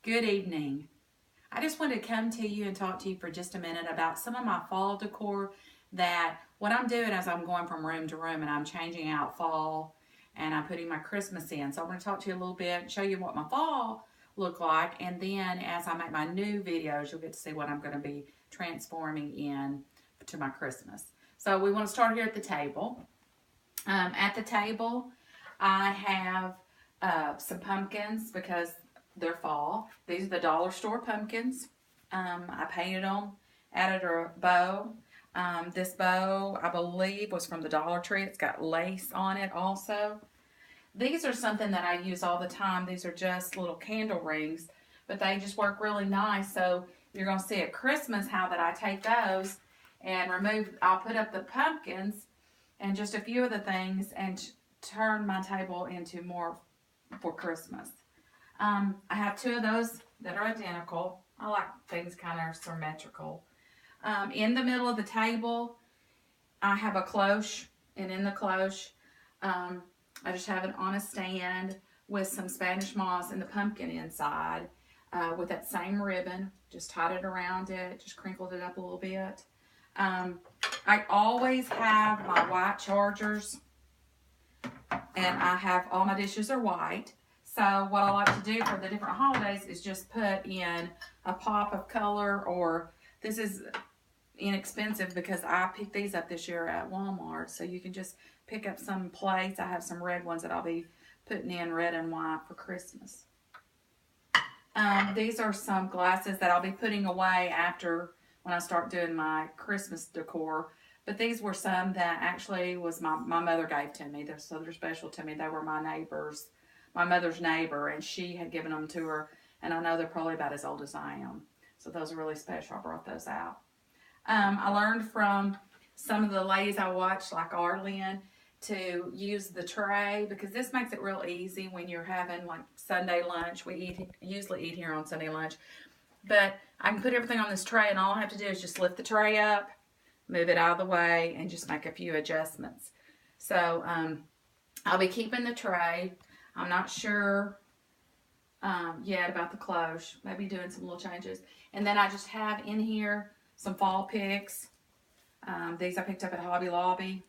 Good evening. I just wanted to come to you and talk to you for just a minute about some of my fall decor that what I'm doing as I'm going from room to room and I'm changing out fall and I'm putting my Christmas in. So I'm going to talk to you a little bit and show you what my fall look like, and then as I make my new videos you'll get to see what I'm going to be transforming in to my Christmas. So we want to start here at the table. At the table I have some pumpkins because they're fall. These are the dollar store pumpkins. I painted them, added a bow. This bow, I believe, was from the Dollar Tree. It's got lace on it also. These are something that I use all the time. These are just little candle rings, but they just work really nice. So you're going to see at Christmas how that I take those and I'll put up the pumpkins and just a few of the things and turn my table into more for Christmas. I have two of those that are identical. I like things kind of symmetrical. In the middle of the table, I have a cloche, and in the cloche, I just have it on a stand with some Spanish moss and the pumpkin inside with that same ribbon. Just tied it around it, just crinkled it up a little bit. I always have my white chargers, and I have all my dishes are white. So what I like to do for the different holidays is just put in a pop of color, or this is inexpensive because I picked these up this year at Walmart. So you can just pick up some plates. I have some red ones that I'll be putting in red and white for Christmas. These are some glasses that I'll be putting away after when I start doing my Christmas decor. But these were some that actually was my mother gave to me. So they're special to me. They were my mother's neighbor, and she had given them to her, and I know they're probably about as old as I am. So those are really special. I brought those out. I learned from some of the ladies I watched, like Arlene, to use the tray because this makes it real easy when you're having like Sunday lunch. We usually eat here on Sunday lunch, but I can put everything on this tray, and all I have to do is just lift the tray up, move it out of the way, and just make a few adjustments. So I'll be keeping the tray. I'm not sure yet about the cloche. Maybe doing some little changes. And then I just have in here some fall picks. These I picked up at Hobby Lobby.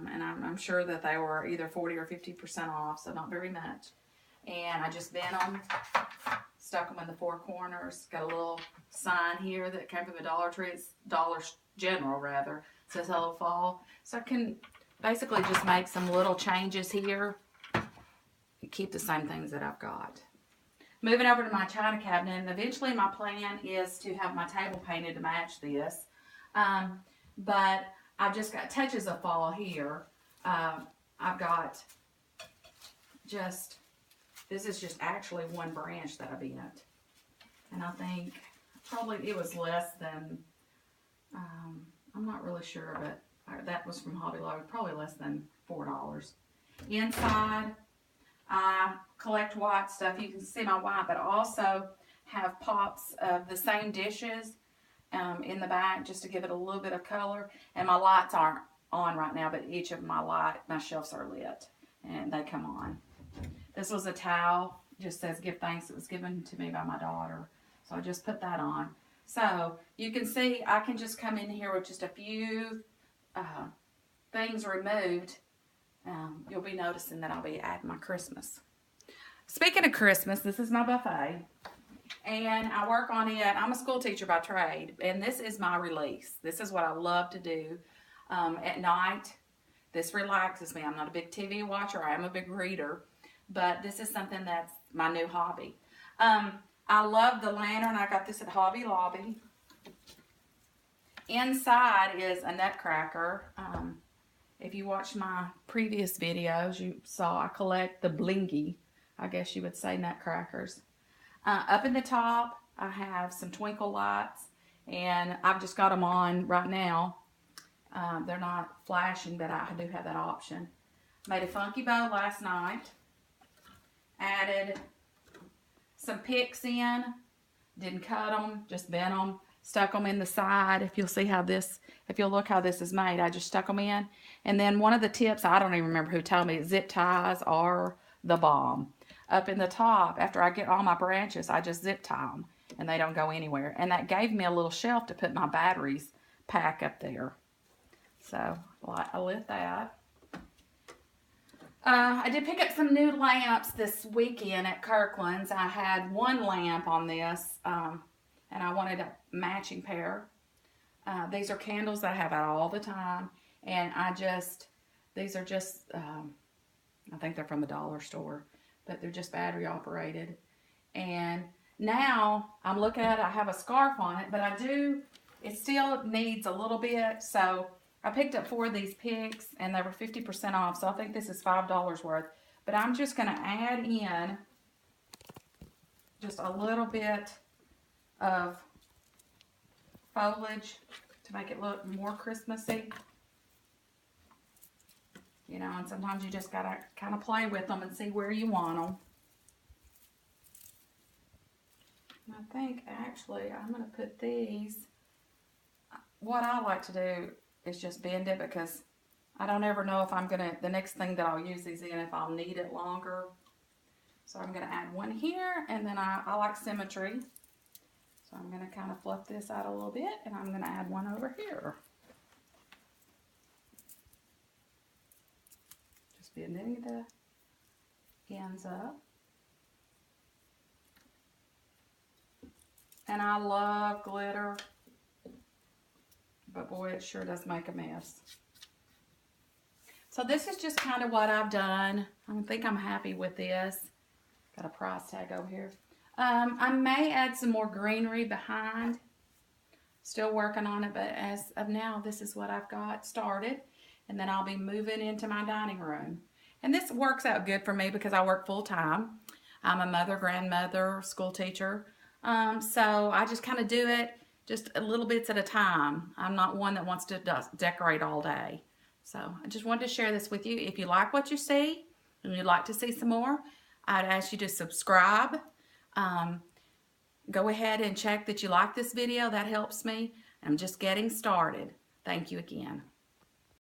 And I'm sure that they were either 40 or 50% off, so not very much. And I just bent them, stuck them in the four corners. Got a little sign here that came from the Dollar Tree. It's Dollar General, rather. It says Hello Fall. So I can basically just make some little changes here. Keep the same things that I've got. Moving over to my china cabinet, and eventually my plan is to have my table painted to match this. But I've just got touches of fall here. I've got this is just actually one branch that I bent. And I think probably it was less than, I'm not really sure, but that was from Hobby Lobby, probably less than $4. Inside, I collect white stuff. You can see my white, but I also have pops of the same dishes in the back just to give it a little bit of color. And my lights aren't on right now, but each of my shelves are lit and they come on. This was a towel, just says give thanks. It was given to me by my daughter. So I just put that on. So you can see I can just come in here with just a few things removed. You'll be noticing that I'll be adding my Christmas. Speaking of Christmas, this is my buffet. And I work on it. I'm a school teacher by trade. And this is my release. This is what I love to do at night. This relaxes me. I'm not a big TV watcher. I am a big reader. But this is something that's my new hobby. I love the lantern. I got this at Hobby Lobby. Inside is a nutcracker. If you watched my previous videos, you saw I collect the blingy, I guess you would say, nutcrackers. Up in the top, I have some twinkle lights, and I've just got them on right now. They're not flashing, but I do have that option. Made a funky bow last night. Added some picks in. Didn't cut them, just bent them. Stuck them in the side. If you'll look how this is made, I just stuck them in. And then one of the tips, I don't even remember who told me, zip ties are the bomb. up in the top, after I get all my branches, I just zip tie them and they don't go anywhere. And that gave me a little shelf to put my batteries pack up there. So I lit that. I did pick up some new lamps this weekend at Kirkland's. I had one lamp on this, and I wanted a matching pair. These are candles that I have out all the time, and these are just, I think they're from the dollar store, but they're just battery operated. And now I'm looking at it, I have a scarf on it, but it still needs a little bit, so I picked up 4 of these picks, and they were 50% off, so I think this is $5 worth. But I'm just going to add in just a little bit of foliage to make it look more Christmassy. You know, and sometimes you just got to kind of play with them and see where you want them. And I think, actually, I'm going to put these. What I like to do is just bend it, because I don't ever know if the next thing that I'll use these in, if I'll need it longer. So I'm going to add one here, and then I like symmetry. So I'm going to kind of fluff this out a little bit, and I'm going to add one over here. Just bending the ends up. And I love glitter. But boy, it sure does make a mess. So this is just kind of what I've done. I think I'm happy with this. Got a price tag over here. I may add some more greenery behind. Still working on it, but as of now, this is what I've got started. And then I'll be moving into my dining room. And this works out good for me because I work full time. I'm a mother, grandmother, school teacher. So I just kind of do it just a little bits at a time. I'm not one that wants to decorate all day. So I just wanted to share this with you. If you like what you see and you'd like to see some more, I'd ask you to subscribe. Go ahead and check that you like this video. That helps me. I'm just getting started. Thank you again.